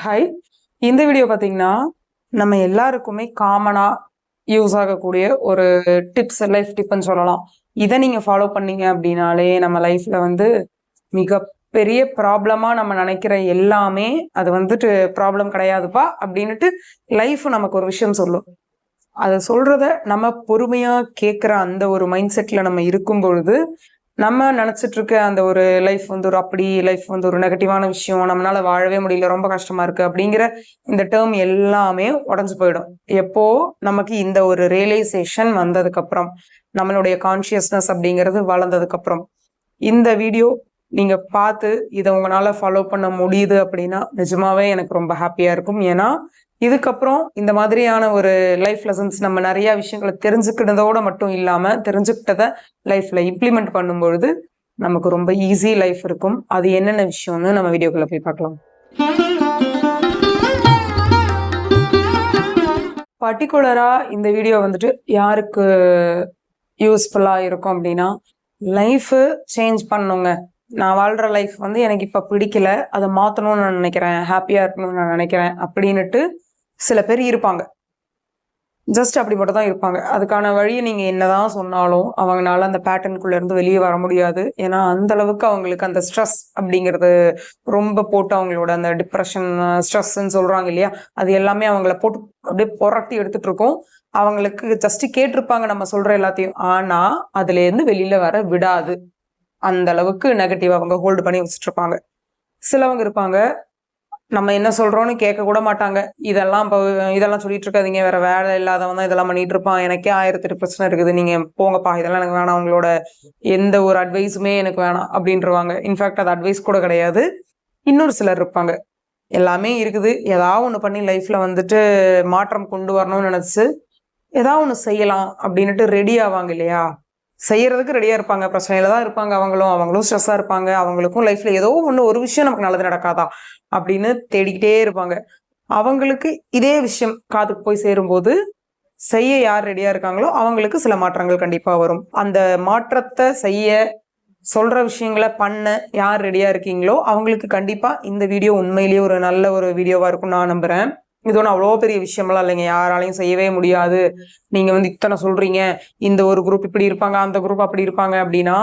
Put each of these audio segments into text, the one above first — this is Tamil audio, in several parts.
ஹாய். இந்த வீடியோ பார்த்தீங்கன்னா, நம்ம எல்லாருக்குமே காமனா யூஸ் ஆகக்கூடிய ஒரு டிப்ஸ், லைஃப் டிப்ன்னு சொல்லலாம். இத நீங்க ஃபாலோ பண்ணீங்க அப்படின்னாலே, நம்ம லைஃப்ல வந்து மிகப்பெரிய ப்ராப்ளமா நம்ம நெனைக்கிற எல்லாமே, அது வந்துட்டு ப்ராப்ளம் கிடையாதுப்பா அப்படின்னுட்டு லைஃப் நமக்கு ஒரு விஷயம் சொல்லும். அத சொல்றத நம்ம பொறுமையா கேட்கிற அந்த ஒரு மைண்ட் செட்ல நம்ம இருக்கும் பொழுது, நம்ம நெனச்சிட்டு இருக்க அந்த ஒரு லைஃப் வந்து லைஃப் வந்து ஒரு நெகட்டிவான விஷயம், நம்மளால வாழவே முடியல, ரொம்ப கஷ்டமா இருக்கு அப்படிங்கிற இந்த டெர்ம் எல்லாமே உடைஞ்சு போயிடும். எப்போ நமக்கு இந்த ஒரு ரியலைசேஷன் வந்ததுக்கப்புறம், நம்மளுடைய கான்ஷியஸ்னஸ் அப்படிங்கிறது வளர்ந்ததுக்கப்புறம். இந்த வீடியோ நீங்க பார்த்து இத உங்களால ஃபாலோ பண்ண முடியுது அப்படின்னா, நிஜமாவே எனக்கு ரொம்ப ஹாப்பியா இருக்கும். ஏன்னா, இதுக்கப்புறம் இந்த மாதிரியான ஒரு லைஃப் லெசன்ஸ் நம்ம நெறைய விஷயங்கள தெரிஞ்சுக்கிட்டதோட மட்டும் இல்லாம, தெரிஞ்சுக்கிட்டத லைஃப்ல இம்ப்ளிமெண்ட் பண்ணும்பொழுது, நமக்கு ரொம்ப ஈஸி லைஃப் இருக்கும். அது என்னென்ன விஷயம்னு நம்ம வீடியோக்குள்ள போய் பார்க்கலாம். பர்ட்டிகுலரா இந்த வீடியோ வந்துட்டு யாருக்கு யூஸ்ஃபுல்லா இருக்கும் அப்படின்னா, லைஃபு சேஞ்ச் பண்ணணுங்க. நான் வாழ்ற லைஃப் வந்து எனக்கு இப்ப பிடிக்கல. அத மாத்தணும்னு நான் நினைக்கிறேன். ஹாப்பியா இருக்கணும்னு நான் நினைக்கிறேன். அப்படின்னுட்டு சில பேர் இருப்பாங்க. ஜஸ்ட் அப்படி மட்டும் தான் இருப்பாங்க. அதுக்கான வழிய நீங்க என்னதான் சொன்னாலும், அவங்கனால அந்த பேட்டர்னுக்குள்ள இருந்து வெளிய வர முடியாது. ஏன்னா, அந்த அளவுக்கு அவங்களுக்கு அந்த ஸ்ட்ரெஸ் அப்படிங்கிறது ரொம்ப போட்டு அவங்களோட அந்த டிப்ரஷன், ஸ்ட்ரெஸ்ன்னு சொல்றாங்க இல்லையா? அது எல்லாமே அவங்கள போட்டு அப்படியே புரட்டி எடுத்துட்டு இருக்கும். அவங்களுக்கு ஜஸ்ட் கேட்டிருப்பாங்க நம்ம சொல்ற எல்லாத்தையும். ஆனா, அதுலேருந்து வெளியில வர விடாது. அந்த அளவுக்கு நெகட்டிவ் அவங்க ஹோல்டு பண்ணி வச்சுட்டு இருப்பாங்க. சிலவங்க இருப்பாங்க, நம்ம என்ன சொல்றோம்னு கேட்க கூட மாட்டாங்க. இதெல்லாம் சொல்லிட்டு இருக்காதீங்க. வேற வேலை இல்லாதவன் தான் இதெல்லாம் பண்ணிட்டு இருப்பான். எனக்கே 1008 பிரச்சனை இருக்குது. நீங்க போங்கப்பா. இதெல்லாம் எனக்கு வேணாம். உங்களோட எந்த ஒரு அட்வைஸுமே எனக்கு வேணாம் அப்படின்ருவாங்க. இன்ஃபாக்ட் அது அட்வைஸ் கூட கிடையாது. இன்னொரு சிலர் இருப்பாங்க. எல்லாமே இருக்குது. ஏதாவது ஒண்ணு பண்ணி லைஃப்ல வந்துட்டு மாற்றம் கொண்டு வரணும்னு நினைச்சு, ஏதாவது ஒண்ணு செய்யலாம் அப்படின்னுட்டு ரெடி ஆவாங்க இல்லையா? செய்யறதுக்கு ரெடியா இருப்பாங்க. பிரச்சனையில தான் இருப்பாங்க அவங்களும். அவங்களும் ஸ்ட்ரெஸ்ஸா இருப்பாங்க. அவங்களுக்கும் லைஃப்ல ஏதோ ஒண்ணு ஒரு விஷயம் நமக்கு நல்லது நடக்காதா? அப்படின்னு தேடிக்கிட்டே இருப்பாங்க. அவங்களுக்கு இதே விஷயம் காதுக்கு போய் சேரும்போது, செய்ய யார் ரெடியா இருக்காங்களோ, அவங்களுக்கு சில மாற்றங்கள் கண்டிப்பா வரும். அந்த மாற்றத்த செய்ய, சொல்ற விஷயங்கள பண்ண யார் ரெடியா இருக்கீங்களோ, அவங்களுக்கு கண்டிப்பா இந்த வீடியோ உண்மையிலேயே ஒரு நல்ல ஒரு வீடியோவா இருக்கும்னு நான் நம்புறேன். இது ஒண்ணும் அவ்வளோ பெரிய விஷயம்லாம் இல்லைங்க. யாராலயும் செய்யவே முடியாது. நீங்க வந்து இத்தன சொல்றீங்க. இந்த ஒரு குரூப் இப்படி இருப்பாங்க, அந்த குரூப் அப்படி இருப்பாங்க அப்படின்னா,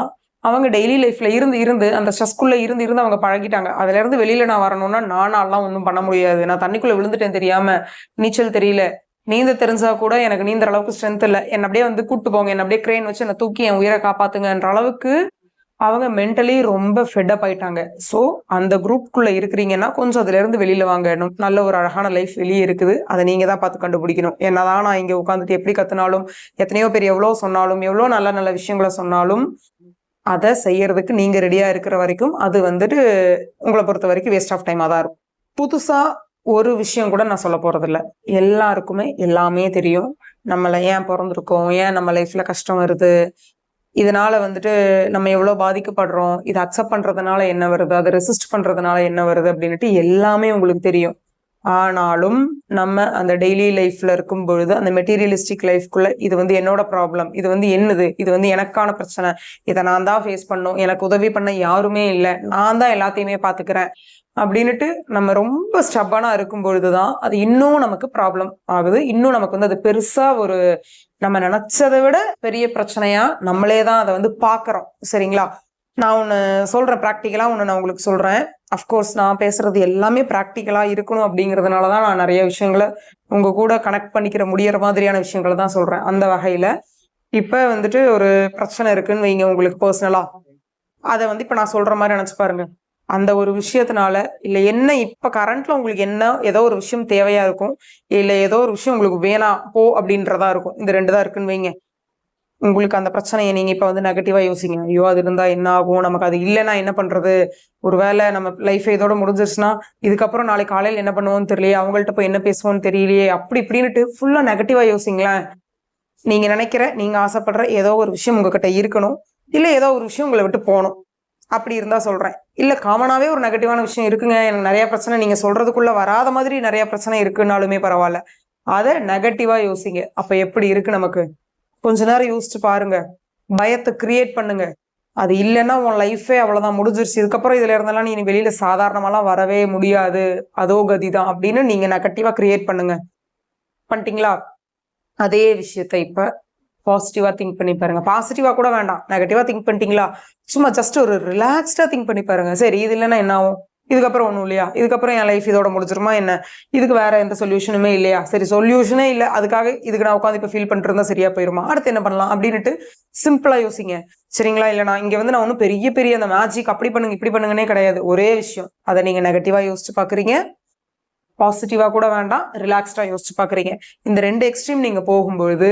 அவங்க டெய்லி லைஃப்ல இருந்து அந்த ஸ்ட்ரெஸ்க்குள்ள இருந்து அவங்க பழகிட்டாங்க. அதுலேருந்து வெளியில நான் வரணும்னா, நானாலாம் ஒண்ணும் பண்ண முடியாது. நான் தண்ணிக்குள்ள விழுந்துட்டேன் தெரியாம. நீச்சல் தெரியல. நீந்த தெரிஞ்சா கூட எனக்கு நீந்துற அளவுக்கு ஸ்ட்ரென்த் இல்ல. என்ன அப்படியே வந்து கூட்டு போங்க. என்ன அப்படியே கிரேன் வச்சு என்ன தூக்கி என் உயிர காப்பாத்துங்கன்ற அளவுக்கு அவங்க மென்டலி ரொம்ப ஃபெட் அப் ஆயிட்டாங்க. ஸோ அந்த குரூப்குள்ள இருக்கிறீங்கன்னா, கொஞ்சம் அதுலேருந்து வெளியில வாங்க. நல்ல ஒரு அழகான லைஃப் வெளியே இருக்குது. அத நீங்க தான் பார்த்து கண்டுபிடிக்கணும். என்னதான் நான் இங்க உட்காந்துட்டு எப்படி கத்துனாலும், எத்தனையோ பேர் எவ்வளோ சொன்னாலும், எவ்வளோ நல்ல நல்ல விஷயங்கள சொன்னாலும், அத செய்யறதுக்கு நீங்க ரெடியா இருக்கிற வரைக்கும், அது வந்துட்டு உங்கள பொறுத்த வரைக்கும் வேஸ்ட் ஆஃப் டைமா தான் இருக்கும். புதுசா ஒரு விஷயம் கூட நான் சொல்ல போறதில்ல. எல்லாருக்குமே எல்லாமே தெரியும். நம்மள ஏன் பொறந்திருக்கோம்? ஏன் நம்ம லைஃப்ல கஷ்டம் வருது? இதனால வந்துட்டு நம்ம எவ்வளோ பாதிக்கப்படுறோம்? இத அக்செப்ட் பண்றதுனால என்ன வருது? அத ரெசிஸ்ட் பண்றதுனால என்ன வருது? அப்படின்னுட்டு எல்லாமே உங்களுக்கு தெரியும். ஆனாலும் நம்ம அந்த டெய்லி லைஃப்ல இருக்கும் பொழுது, அந்த மெட்டீரியலிஸ்டிக் லைஃப்குள்ள இது வந்து என்னோட ப்ராப்ளம். இது வந்து என்னது? இது வந்து எனக்கான பிரச்சனை. இத நான் தான் ஃபேஸ் பண்ணணும். எனக்கு உதவி பண்ண யாருமே இல்ல. நான் தான் எல்லாத்தையுமே பார்த்துக்கிறேன். அப்படின்னுட்டு நம்ம ரொம்ப ஸ்டப்பனா இருக்கும் பொழுது தான், அது இன்னும் நமக்கு ப்ராப்ளம் ஆகுது. இன்னும் நமக்கு வந்து அது பெருசா ஒரு நம்ம நினைச்சதை விட பெரிய பிரச்சனையா நம்மளே தான் அதை வந்து பார்க்குறோம். சரிங்களா? நான் ஒண்ணு சொல்றேன். பிராக்டிக்கலா ஒண்ணு நான் உங்களுக்கு சொல்றேன். அஃப்கோர்ஸ் நான் பேசுறது எல்லாமே பிராக்டிக்கலா இருக்கணும் அப்படிங்கிறதுனால தான் நான் நிறைய விஷயங்கள உங்க கூட கனெக்ட் பண்ணிக்கிற முடியற மாதிரியான விஷயங்கள தான் சொல்றேன். அந்த வகையில இப்ப வந்துட்டு ஒரு பிரச்சனை இருக்குன்னு வைங்க உங்களுக்கு பர்சனலா. அத வந்து இப்ப நான் சொல்ற மாரி நினைச்சு பாருங்க. அந்த ஒரு விஷயத்தினால இல்ல என்ன இப்ப கரண்ட்ல உங்களுக்கு என்ன ஏதோ ஒரு விஷயம் தேவையா இருக்கும். இல்ல ஏதோ ஒரு விஷயம் உங்களுக்கு வேணாம் போ அப்படின்றதா இருக்கும். இந்த 2 தான் இருக்குன்னு வைங்க. உங்களுக்கு அந்த பிரச்சனைய நீங்க இப்ப வந்து நெகட்டிவா யோசிங்க. ஐயோ! அது இருந்தா என்ன ஆகும்? நமக்கு அது இல்லன்னா என்ன பண்றது? ஒருவேளை நம்ம லைஃப் இதோட முடிஞ்சிருச்சுன்னா, இதுக்கப்புறம் நாளைக்கு காலையில என்ன பண்ணுவோம்னு தெரியலையே! அவங்கள்ட்ட போய் என்ன பேசுவோம்னு தெரியலையே! அப்படி இப்படின்னுட்டு ஃபுல்லா நெகட்டிவா யோசிங்களேன். நீங்க நினைக்கிற, நீங்க ஆசைப்படுற ஏதோ ஒரு விஷயம் உங்ககிட்ட இருக்கணும். இல்ல ஏதோ ஒரு விஷயம் உங்கள விட்டு போணும். அப்படி இருந்தா சொல்றேன். இல்ல காமனாவே ஒரு நெகட்டிவான விஷயம் இருக்குங்க. எனக்கு நெறைய பிரச்சனை நீங்க சொல்றதுக்குள்ள வராத மாதிரி நெறைய பிரச்சனை இருக்குன்னாலுமே பரவால்ல. அத நெகட்டிவா யோசிங்க. அப்ப எப்படி இருக்கு நமக்கு? கொஞ்ச நேரம் யோசிச்சு பாருங்க. பயத்த கிரியேட் பண்ணுங்க. அது இல்லைன்னா உன் லைஃபே அவ்வளவுதான், முடிஞ்சிருச்சு. இதுக்கப்புறம் இதுல இருந்தெல்லாம் நீ வெளியில சாதாரணமாலாம் வரவே முடியாது, அதோ கதிதான் அப்படின்னு நீங்க நெகட்டிவா கிரியேட் பண்ணுங்க. பண்ணிட்டீங்களா? அதே விஷயத்த இப்ப பாசிட்டிவா திங்க் பண்ணி பாருங்க. பாசிட்டிவா கூட வேண்டாம், நெகட்டிவா திங்க் பண்ணிட்டீங்களா, சும்மா ஜஸ்ட் ஒரு ரிலாக்ஸ்டா திங்க் பண்ணி பாருங்க. சரி, இது இல்லைன்னா என்ன ஆகும்? இதுக்கப்புறம் ஒண்ணும் இல்லையா? இதுக்கப்புறம் என் லைஃப் இதோட முடிஞ்சிருமா என்ன? இதுக்கு வேற எந்த சொல்யூஷனுமே இல்லையா? சரி, சொல்யூஷனே இல்ல, அதுக்காக இதுக்கு நான் உட்காந்து இப்ப ஃபீல் பண்ணிட்டு இருந்தா சரியா போயிருமா? அடுத்து என்ன பண்ணலாம் அப்படின்னுட்டு சிம்பிளா யோசிங்க. சரிங்களா? இல்ல நான் இங்க வந்து நான் ஒன்னும் பெரிய பெரிய அந்த மேஜிக் அப்படி பண்ணுங்க இப்படி பண்ணுங்கன்னே கிடையாது. ஒரே விஷயம், அதை நீங்க நெகட்டிவா யோசிச்சு பாக்குறீங்க, பாசிட்டிவா கூட வேண்டாம், ரிலாக்ஸ்டா யோசிச்சு பாக்குறீங்க. இந்த 2 எக்ஸ்ட்ரீம் நீங்க போகும்பொழுது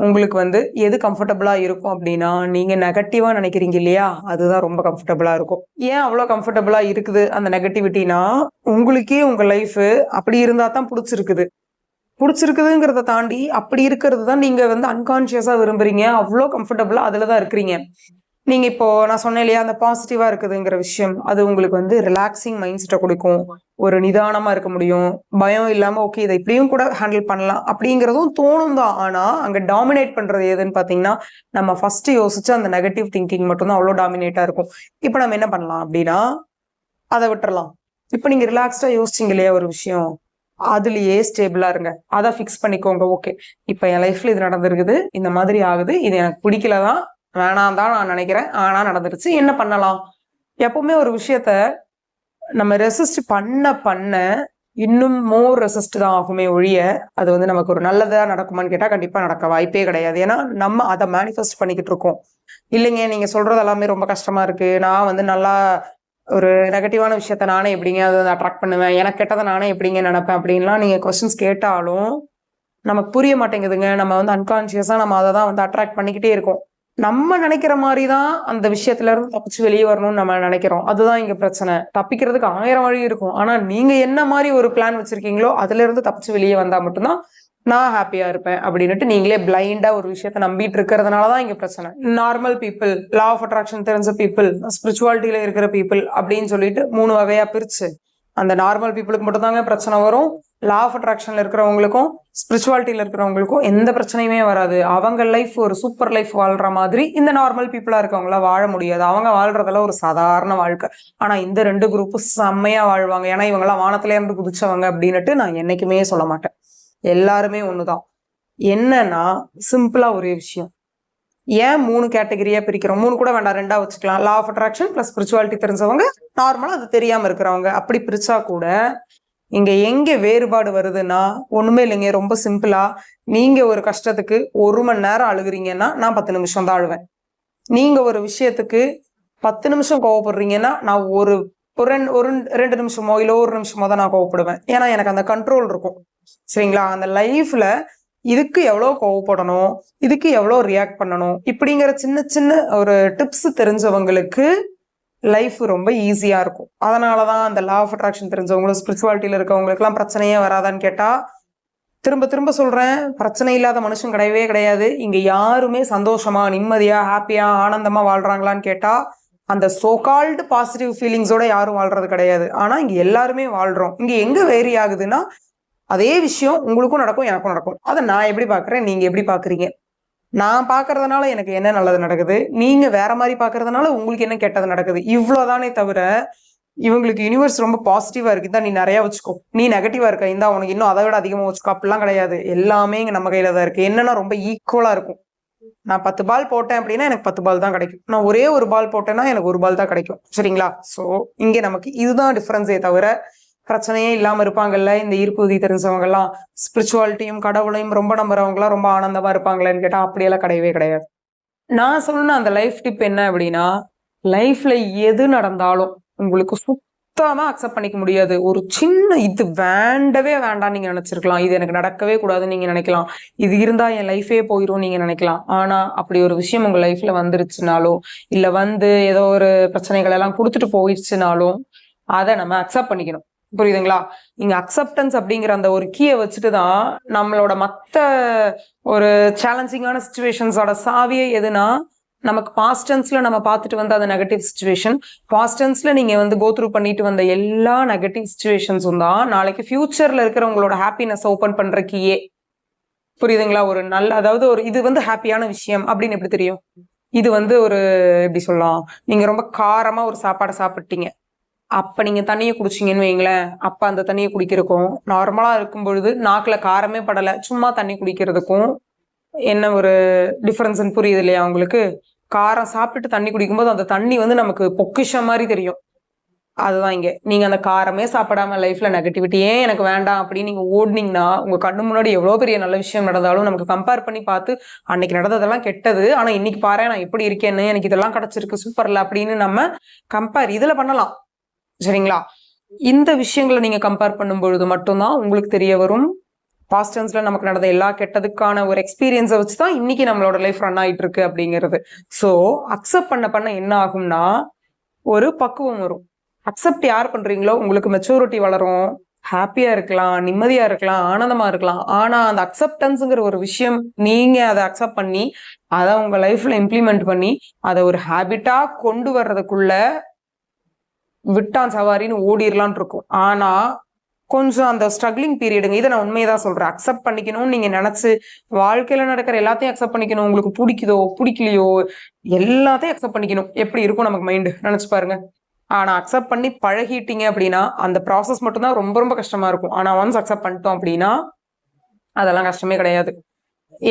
உங்களுக்கு வந்து எது கம்ஃபர்டபுளா இருக்கும் அப்படின்னா, நீங்க நெகட்டிவா நினைக்கிறீங்க இல்லையா, அதுதான் ரொம்ப கம்ஃபர்டபுளா இருக்கும். ஏன் அவ்வளவு கம்ஃபர்டபுளா இருக்குது அந்த நெகட்டிவிட்டினா, உங்களுக்கே உங்க லைஃப் அப்படி இருந்தா தான் பிடிச்சிருக்குது. பிடிச்சிருக்குதுங்கிறத தாண்டி அப்படி இருக்கிறது தான் நீங்க வந்து அன்கான்சியஸா விரும்புறீங்க. அவ்வளோ கம்ஃபர்டபுளா அதுலதான் இருக்கிறீங்க. நீங்க இப்போ நான் சொன்னேன் இல்லையா, அந்த பாசிட்டிவா இருக்குதுங்கிற விஷயம், அது உங்களுக்கு வந்து ரிலாக்ஸிங் மைண்ட் செட்டை கொடுக்கும். ஒரு நிதானமா இருக்க முடியும், பயம் இல்லாம ஓகே இதை இப்படியும் கூட ஹேண்டில் பண்ணலாம் அப்படிங்கிறதும் தோணும் தான். ஆனா அங்க டாமினேட் பண்றது எதுன்னு பாத்தீங்கன்னா, நம்ம ஃபர்ஸ்ட் யோசிச்சு அந்த நெகட்டிவ் திங்கிங் மட்டும் தான் அவ்வளோ டாமினேட்டா இருக்கும். இப்ப நம்ம என்ன பண்ணலாம் அப்படின்னா, அதை விட்டுறலாம். இப்ப நீங்க ரிலாக்ஸ்டா யோசிச்சீங்க இல்லையா ஒரு விஷயம், அதுலயே ஸ்டேபிளா இருங்க. அதை ஃபிக்ஸ் பண்ணிக்கோங்க. ஓகே, இப்ப என் லைஃப்ல இது நடந்திருக்குது, இந்த மாதிரி ஆகுது, இது எனக்கு பிடிக்கலதான், வேணாம் தான் நான் நினைக்கிறேன், ஆனா நடந்துருச்சு, என்ன பண்ணலாம்? எப்பவுமே ஒரு விஷயத்த நம்ம ரெசிஸ்ட் பண்ண பண்ண இன்னும் மோர் ரெசிஸ்ட் தான் ஆகுமே ஒழிய, அது வந்து நமக்கு ஒரு நல்லதா நடக்குமான்னு கேட்டா கண்டிப்பா நடக்க வாய்ப்பே கிடையாது. ஏன்னா நம்ம அதை மேனிஃபெஸ்ட் பண்ணிக்கிட்டு இருக்கோம். இல்லைங்க, நீங்க சொல்றது எல்லாமே ரொம்ப கஷ்டமா இருக்கு, நான் வந்து நல்லா ஒரு நெகட்டிவான விஷயத்த நானே எப்படிங்க அதை அட்ராக்ட் பண்ணுவேன், எனக்கு கெட்டதை நானே எப்படிங்க நினைப்பேன் அப்படின்லாம் நீங்க கொஸ்டின்ஸ் கேட்டாலும் நமக்கு புரிய மாட்டேங்குதுங்க. நம்ம வந்து அன்கான்சியஸா நம்ம அதை தான் வந்து அட்ராக்ட் பண்ணிக்கிட்டே இருக்கோம். நம்ம நினைக்கிற மாதிரி தான் அந்த விஷயத்துல இருந்து தப்பிச்சு வெளியே வரணும்னு நம்ம நினைக்கிறோம். அதுதான் இங்க பிரச்சனை. தப்பிக்கிறதுக்கு 1000 வழி இருக்கும். ஆனா நீங்க என்ன மாதிரி ஒரு பிளான் வச்சிருக்கீங்களோ அதுல இருந்து தப்பிச்சு வெளியே வந்தா மட்டும்தான் நான் ஹாப்பியா இருப்பேன் அப்படின்னுட்டு நீங்களே பிளைண்டா ஒரு விஷயத்த நம்பிட்டு இருக்கிறதுனாலதான் இங்க பிரச்சனை. Normal people, law of attraction தெரிஞ்ச பீப்புள், ஸ்பிரிச்சுவாலிட்டியில இருக்கிற பீப்புள் அப்படின்னு சொல்லிட்டு 3 வகையா பிரிச்சு, அந்த நார்மல் பீப்புளுக்கு மட்டும் தாங்க பிரச்சனை வரும். லா ஆஃப் அட்ராக்ஷன்ல இருக்கிறவங்களுக்கும் ஸ்பிரிச்சுவாலிட்டியில இருக்கிறவங்களுக்கும் எந்த பிரச்சனையுமே வராது. அவங்க லைஃப் ஒரு சூப்பர் லைஃப் வாழ்ற மாதிரி இந்த நார்மல் பீப்புளா இருக்கவங்களா வாழ முடியாது. அவங்க வாழ்றதெல்லாம் ஒரு சாதாரண வாழ்க்கை. ஆனா இந்த 2 குரூப்பும் செம்மையா வாழ்வாங்க. ஏன்னா இவங்கெல்லாம் வானத்துல இருந்து குதிச்சவங்க அப்படின்னுட்டு நான் என்னைக்குமே சொல்ல மாட்டேன். எல்லாருமே ஒண்ணுதான். என்னன்னா சிம்பிளா ஒரே விஷயம், ஏன் 3 கேட்டகரியா பிரிக்கிறோம்? 3 கூட வேண்டாம், 2ஆ வச்சுக்கலாம். Law of attraction plus spirituality தெரிஞ்சவங்க, நார்மலா அது தெரியாம இருக்கிறவங்க, அப்படி பிரிச்சா கூட இங்க எங்க வேறுபாடு வருதுன்னா ஒண்ணுமே இல்லைங்க. ரொம்ப சிம்பிளா, நீங்க ஒரு கஷ்டத்துக்கு 1 மணி நேரம் அழுகுறீங்கன்னா நான் 10 நிமிஷம் தான் அழுவேன். நீங்க ஒரு விஷயத்துக்கு 10 நிமிஷம் கோவப்படுறீங்கன்னா நான் ஒரு 2 நிமிஷமோ இல்ல 1 நிமிஷமோ தான் நான் கோவப்படுவேன். ஏன்னா எனக்கு அந்த கண்ட்ரோல் இருக்கும். சரிங்களா? அந்த லைஃப்ல இதுக்கு எவ்வளவு கோவப்படணும், இதுக்கு எவ்வளவு ரியாக்ட் பண்ணணும், இப்படிங்கிற சின்ன சின்ன ஒரு டிப்ஸ் தெரிஞ்சவங்களுக்கு லைஃப் ரொம்ப ஈஸியா இருக்கும். அதனாலதான் அந்த லா ஆஃப் அட்ராக்ஷன் தெரிஞ்சவங்களும் ஸ்பிரிச்சுவாலிட்டியில இருக்கவங்களுக்கு எல்லாம் பிரச்சனையே வராதான்னு கேட்டா, திரும்ப திரும்ப சொல்றேன், பிரச்சனை இல்லாத மனுஷன் கிடையவே கிடையாது. இங்க யாருமே சந்தோஷமா, நிம்மதியா, ஹாப்பியா, ஆனந்தமா வாழ்றாங்களான்னு கேட்டா, அந்த சோகால்டு பாசிட்டிவ் ஃபீலிங்ஸோட யாரும் வாழ்றது கிடையாது. ஆனா இங்க எல்லாருமே வாழ்றோம். இங்க எங்க வேரி ஆகுதுன்னா, அதே விஷயம் உங்களுக்கும் நடக்கும், எனக்கும் நடக்கும். அதை நான் எப்படி பாக்குறேன், நீங்க எப்படி பாக்குறீங்க? நான் பாக்குறதுனால எனக்கு என்ன நல்லது நடக்குது, நீங்க வேற மாதிரி பாக்குறதுனால உங்களுக்கு என்ன கெட்டது நடக்குது, இவ்வளவுதானே தவிர இவங்களுக்கு யூனிவர்ஸ் ரொம்ப பாசிட்டிவா இருக்கு, இந்தா நீ நிறைய வச்சுக்கோ, நீ நெகட்டிவா இருக்க, இந்தா உனக்கு இன்னும் அதை விட அதிகமா வச்சுக்கோ, அப்படிலாம் கிடையாது. எல்லாமே இங்க நம்ம கையில தான் இருக்கு. என்னன்னா ரொம்ப ஈக்குவலா இருக்கும். நான் 10 பால் போட்டேன் அப்படின்னா எனக்கு 10 பால் தான் கிடைக்கும். நான் ஒரே ஒரு பால் போட்டேன்னா எனக்கு 1 பால் தான் கிடைக்கும். சரிங்களா? சோ இங்க நமக்கு இதுதான் டிஃபரன்ஸே தவிர பிரச்சனையே இல்லாம இருப்பாங்கல்ல இந்த ஈர்ப்பு விதி தெரிஞ்சவங்க எல்லாம், ஸ்பிரிச்சுவாலிட்டியும் கடவுளையும் ரொம்ப நம்புறவங்க எல்லாம் ரொம்ப ஆனந்தமா இருப்பாங்களேன்னு கேட்டா அப்படியெல்லாம் கிடையவே கிடையாது. நான் சொன்ன அந்த லைஃப் டிப் என்ன அப்படின்னா, லைஃப்ல எது நடந்தாலும் உங்களுக்கு சுத்தமா அக்செப்ட் பண்ணிக்க முடியாது. ஒரு சின்ன இது வேண்டவே வேண்டாம் நீங்க நினைச்சிருக்கலாம், இது எனக்கு நடக்கவே கூடாதுன்னு நீங்க நினைக்கலாம், இது இருந்தா என் லைஃபே போயிரும் நீங்க நினைக்கலாம். ஆனா அப்படி ஒரு விஷயம் உங்க லைஃப்ல வந்துருச்சுனாலோ இல்ல வந்து ஏதோ ஒரு பிரச்சனைகள் எல்லாம் கொடுத்துட்டு போயிடுச்சுனாலும் அதை நம்ம அக்செப்ட் பண்ணிக்கணும். புரியுதுங்களா? இங்க அக்செப்டன்ஸ் அப்படிங்கிற அந்த ஒரு கீயை வச்சுட்டுதான் நம்மளோட மத்த ஒரு சேலஞ்சிங்கான சிச்சுவேஷன்ஸோட சாவியே எதுனா, நமக்கு பாஸ்ட் டென்ஸ்ல நம்ம பார்த்துட்டு வந்த அந்த நெகட்டிவ் சிச்சுவேஷன், பாஸ்ட் டென்ஸ்ல நீங்க வந்து கோ த்ரூ பண்ணிட்டு வந்த எல்லா நெகட்டிவ் சிச்சுவேஷன்ஸும் தான் நாளைக்கு ஃபியூச்சர்ல இருக்கிற உங்களோட ஹாப்பினஸ் ஓபன் பண்ற கீயே. புரியுதுங்களா? ஒரு நல்ல, அதாவது ஒரு இது வந்து ஹாப்பியான விஷயம் அப்படின்னு எப்படி தெரியும்? இது ஒரு எப்படி சொல்லலாம், நீங்க ரொம்ப காரமா ஒரு சாப்பாடை சாப்பிட்டீங்க, அப்ப நீங்க தண்ணியை குடிச்சிங்கன்னு வைங்களேன், அப்ப அந்த தண்ணியை குடிக்கிறதுக்கும் நார்மலா இருக்கும் பொழுது நாக்குல காரமே படலை சும்மா தண்ணி குடிக்கிறதுக்கும் என்ன ஒரு டிஃபரன்ஸ்ன்னு புரியுது இல்லையா உங்களுக்கு? காரம் சாப்பிட்டுட்டு தண்ணி குடிக்கும்போது அந்த தண்ணி நமக்கு பொக்கிஷம் மாதிரி தெரியும். அதுதான் இங்க. நீங்க அந்த காரமே சாப்பிடாம லைஃப்ல நெகட்டிவிட்டியே எனக்கு வேண்டாம் அப்படின்னு நீங்க ஓடுனீங்கன்னா, உங்க கண்ணு முன்னாடி எவ்வளவு பெரிய நல்ல விஷயம் நடந்தாலும் நமக்கு கம்பேர் பண்ணி பார்த்து, அன்னைக்கு நடந்ததெல்லாம் கெட்டது. ஆனா இன்னைக்கு பாரேன் நான் எப்படி இருக்கேன்னு, எனக்கு இதெல்லாம் கிடைச்சிருக்கு சூப்பர்ல அப்படின்னு நம்ம கம்பேர் இதுல பண்ணலாம். சரிங்களா? இந்த விஷயங்களை நீங்க கம்பேர் பண்ணும் பொழுது மட்டும்தான் உங்களுக்கு தெரிய வரும். பாஸ்ட் டென்ஸ்ல நமக்கு நடந்த எல்லா கெட்டதுக்கான ஒரு எக்ஸ்பீரியன்ஸை வச்சுதான் இன்னைக்கு நம்மளோட லைஃப் ரன் ஆயிட்டு இருக்கு அப்படிங்கிறது. சோ அக்செப்ட் பண்ண என்ன ஆகும்னா, ஒரு பக்குவம் வரும். அக்செப்ட் யார் பண்றீங்களோ உங்களுக்கு மெச்சூரிட்டி வளரும், ஹாப்பியா இருக்கலாம், நிம்மதியா இருக்கலாம், ஆனந்தமா இருக்கலாம். ஆனா அந்த அக்செப்டன்ஸ்ங்கிற ஒரு விஷயம் நீங்க அதை அக்செப்ட் பண்ணி அதை உங்க லைஃப்ல இம்ப்ளிமெண்ட் பண்ணி அதை ஒரு ஹேபிட்டா கொண்டு வர்றதுக்குள்ள விட்டான் சவாரின்னு ஓடிரலான் இருக்கும். ஆனா கொஞ்சம் அந்த ஸ்ட்ரகிளிங் பீரியடுங்க. இதை நான் உண்மையதான் சொல்றேன். அக்செப்ட் பண்ணிக்கணும்னு நீங்க நினைச்சு வாழ்க்கையில நடக்கிற எல்லாத்தையும் அக்செப்ட் பண்ணிக்கணும். உங்களுக்கு பிடிக்குதோ பிடிக்கலையோ எல்லாத்தையும் அக்செப்ட் பண்ணிக்கணும். எப்படி இருக்கும் நமக்கு மைண்டு நினைச்சு பாருங்க. ஆனா அக்செப்ட் பண்ணி பழகிட்டீங்க அப்படின்னா அந்த ப்ராசஸ் மட்டும்தான் ரொம்ப ரொம்ப கஷ்டமா இருக்கும். ஆனா ஒன்ஸ் அக்செப்ட் பண்ணிட்டோம் அப்படின்னா அதெல்லாம் கஷ்டமே கிடையாது.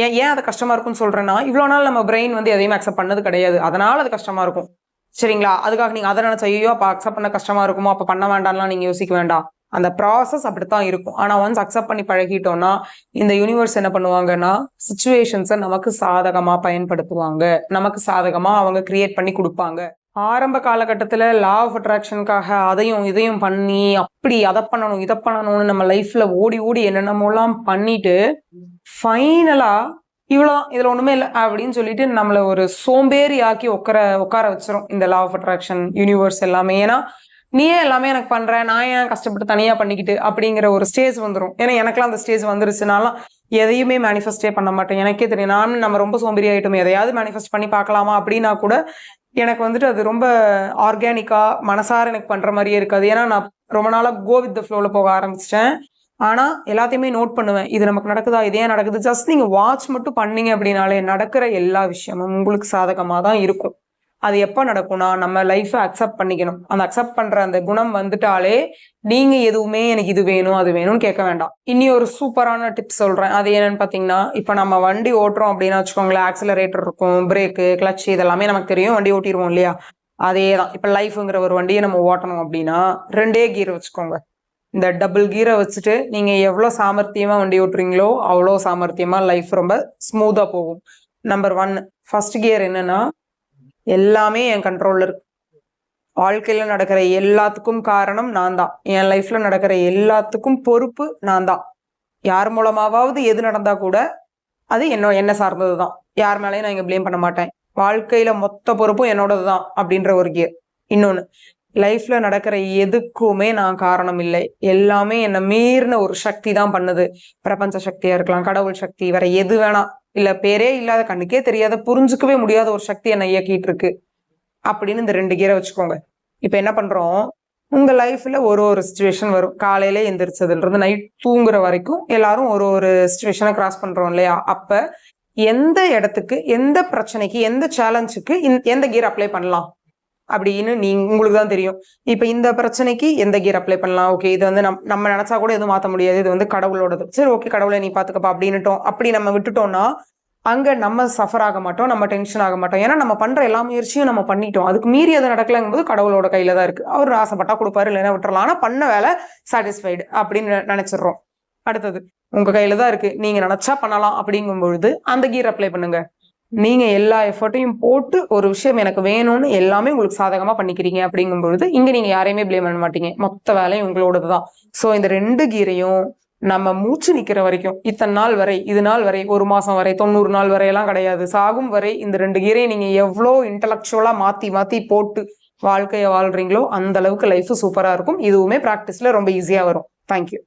ஏன் அது கஷ்டமா இருக்கும்னு சொல்றேன்னா, இவ்வளவு நாள் நம்ம பிரெயின் எதையுமே அக்செப்ட் பண்ணது கிடையாது, அதனால அது கஷ்டமா இருக்கும். சரிங்களா? அதுக்காக நீங்க அதை நினைச்ச ஐயோ அப்ப அக்செப்ட் பண்ண கஷ்டமா இருக்குமோ அப்ப பண்ண வேண்டாம்லாம் நீங்க யோசிக்க வேண்டாம். அந்த ப்ராசஸ் அப்படித்தான் இருக்கும். ஆனா ஒன்ஸ் அக்செப்ட் பண்ணி பழகிட்டோம்னா இந்த யூனிவர்ஸ் என்ன பண்ணுவாங்கன்னா, சிச்சுவேஷன்ஸை நமக்கு சாதகமா பயன்படுத்துவாங்க, நமக்கு சாதகமா அவங்க கிரியேட் பண்ணி கொடுப்பாங்க. ஆரம்ப காலகட்டத்துல லா ஆஃப் அட்ராக்ஷனுக்காக அதையும் இதையும் பண்ணி அப்படி அதை பண்ணணும் இதை பண்ணணும்னு நம்ம லைஃப்ல ஓடி ஓடி என்னென்னமோலாம் பண்ணிட்டு ஃபைனலா இவ்வளவுதான், இதுல ஒண்ணுமே இல்லை அப்படின்னு சொல்லிட்டு நம்மள ஒரு சோம்பேறி ஆக்கி உட்கார வச்சிரும் இந்த லா ஆஃப் அட்ராக்ஷன் யூனிவர்ஸ் எல்லாமே. ஏன்னா நீயே எல்லாமே எனக்கு பண்ற, நான் ஏன் கஷ்டப்பட்டு தனியா பண்ணிக்கிட்டு அப்படிங்கிற ஒரு ஸ்டேஜ் வந்துடும். ஏன்னா எனக்குலாம் அந்த ஸ்டேஜ் வந்துருச்சுனாலாம் எதையுமே மேனிஃபெஸ்டே பண்ண மாட்டேன். எனக்கே தெரியும் நம்ம ரொம்ப சோம்பேறி ஆயிட்டோம், எதையாவது மேனிஃபெஸ்ட் பண்ணி பார்க்கலாமா அப்படின்னா கூட எனக்கு அது ரொம்ப ஆர்கானிக்கா மனசார எனக்கு பண்ற மாதிரியே இருக்காது. ஏன்னா நான் ரொம்ப நாளா கோ வித் த ஃப்ளோல போக ஆரம்பிச்சிட்டேன். ஆனா எல்லாத்தையுமே நோட் பண்ணுவேன், இது நமக்கு நடக்குதா, இதே நடக்குது. ஜஸ்ட் நீங்க வாட்ச் மட்டும் பண்ணீங்க அப்படின்னாலே நடக்கிற எல்லா விஷயமும் உங்களுக்கு சாதகமா தான் இருக்கும். அது எப்ப நடக்கும்னா நம்ம லைஃபை அக்செப்ட் பண்ணிக்கணும். அந்த அக்செப்ட் பண்ற அந்த குணம் வந்துட்டாலே நீங்க எதுவுமே எனக்கு இது வேணும் அது வேணும்னு கேட்க வேண்டாம். இனி ஒரு சூப்பரான டிப்ஸ் சொல்றேன். அது என்னன்னு பாத்தீங்கன்னா, இப்ப நம்ம வண்டி ஓட்டுறோம் அப்படின்னு வச்சுக்கோங்களேன், ஆக்சிலரேட்டர் இருக்கும், பிரேக்கு, கிளச் இதெல்லாமே நமக்கு தெரியும், வண்டி ஓட்டிடுவோம் இல்லையா? அதேதான் இப்ப லைஃப்ங்கிற ஒரு வண்டியை நம்ம ஓட்டணும் அப்படின்னா 2 கீர் வச்சுக்கோங்க. இந்த டபுள் கீரை வச்சுட்டு நீங்க எவ்வளவு சாமர்த்தியமா வண்டி ஓட்டுறீங்களோ அவ்வளோ சாமர்த்தியமா லைஃப் ரொம்ப ஸ்மூத்தா போகும். நம்பர் 1 ஃபர்ஸ்ட் கியர் என்னன்னா, எல்லாமே என் கண்ட்ரோல்ல இருக்கு. வாழ்க்கையில நடக்கிற எல்லாத்துக்கும் காரணம் நான் தான். என் லைஃப்ல நடக்கிற எல்லாத்துக்கும் பொறுப்பு நான் தான். யார் மூலமாவது எது நடந்தா கூட அது என்ன சார்ந்ததுதான். யார் மேலேயும் நான் இங்க பிளேம் பண்ண மாட்டேன். வாழ்க்கையில மொத்த பொறுப்பும் என்னோடது தான் அப்படின்ற ஒரு கியர். இன்னொன்னு, லைஃப்ல நடக்கிற எதுக்குமே நான் காரணம் இல்லை, எல்லாமே என்ன மீறின ஒரு சக்தி தான் பண்ணுது. பிரபஞ்ச சக்தியா இருக்கலாம், கடவுள் சக்தி, வேற எது வேணா, இல்ல பேரே இல்லாத கண்ணுக்கே தெரியாத புரிஞ்சுக்கவே முடியாத ஒரு சக்தி என்னை இயக்கிட்டு இருக்கு அப்படின்னு இந்த 2 கீரை வச்சுக்கோங்க. இப்ப என்ன பண்றோம், உங்க லைஃப்ல ஒரு சிச்சுவேஷன் வரும். காலையில எந்திரிச்சதுல இருந்து நைட் தூங்குற வரைக்கும் எல்லாரும் ஒரு சிச்சுவேஷனை கிராஸ் பண்றோம் இல்லையா? அப்ப எந்த இடத்துக்கு, எந்த பிரச்சனைக்கு, எந்த சேலஞ்சுக்கு எந்த கியர் அப்ளை பண்ணலாம் அப்படின்னு உங்களுக்கு தான் தெரியும். இப்ப இந்த பிரச்சனைக்கு எந்த கியர் அப்ளை பண்ணலாம், ஓகே இது நம்ம நினைச்சா கூட எதுவும் மாற்ற முடியாது, இது கடவுளோடது, சரி ஓகே கடவுளை நீ பாத்துக்கப்பா அப்படின்னுட்டோம். அப்படி நம்ம விட்டுட்டோம்னா அங்க நம்ம சஃபர் ஆக மாட்டோம், நம்ம டென்ஷன் ஆக மாட்டோம். ஏன்னா நம்ம பண்ற எல்லா முயற்சியும் நம்ம பண்ணிட்டோம். அதுக்கு மீறி அதை நடக்கலங்கும் போது கடவுளோட கையில தான் இருக்கு. அவர் ஆசைப்பட்டா கொடுப்பாரு, இல்லைன்னா விட்டுறலாம். ஆனா பண்ண வேலை சாட்டிஸ்ஃபைடு அப்படின்னு நினைச்சிடறோம். அடுத்தது உங்க கையில தான் இருக்கு, நீங்க நினைச்சா பண்ணலாம் அப்படிங்கும் பொழுது அந்த கீர் அப்ளை பண்ணுங்க. நீங்க எல்லா எஃபர்ட்டையும் போட்டு ஒரு விஷயம் எனக்கு வேணும்னு எல்லாமே உங்களுக்கு சாதகமா பண்ணிக்கிறீங்க அப்படிங்கும் பொழுது இங்க நீங்க யாரையுமே பிளேம் பண்ண மாட்டீங்க, மொத்த வேலையும் உங்களோடதுதான். சோ இந்த 2 கீரையும் நம்ம மூச்சு நிக்கிற வரைக்கும், இத்தனை நாள் வரை, இது நாள் வரை, 1 மாசம் வரை, 90 நாள் வரை எல்லாம் கிடையாது, சாகும் வரை இந்த 2 கீரையை நீங்க எவ்வளோ இன்டலெக்சுவலா மாத்தி போட்டு வாழ்க்கையை வாழ்றீங்களோ அந்த அளவுக்கு லைஃப் சூப்பரா இருக்கும். இதுவுமே பிராக்டிஸ்ல ரொம்ப ஈஸியா வரும். தேங்க்யூ.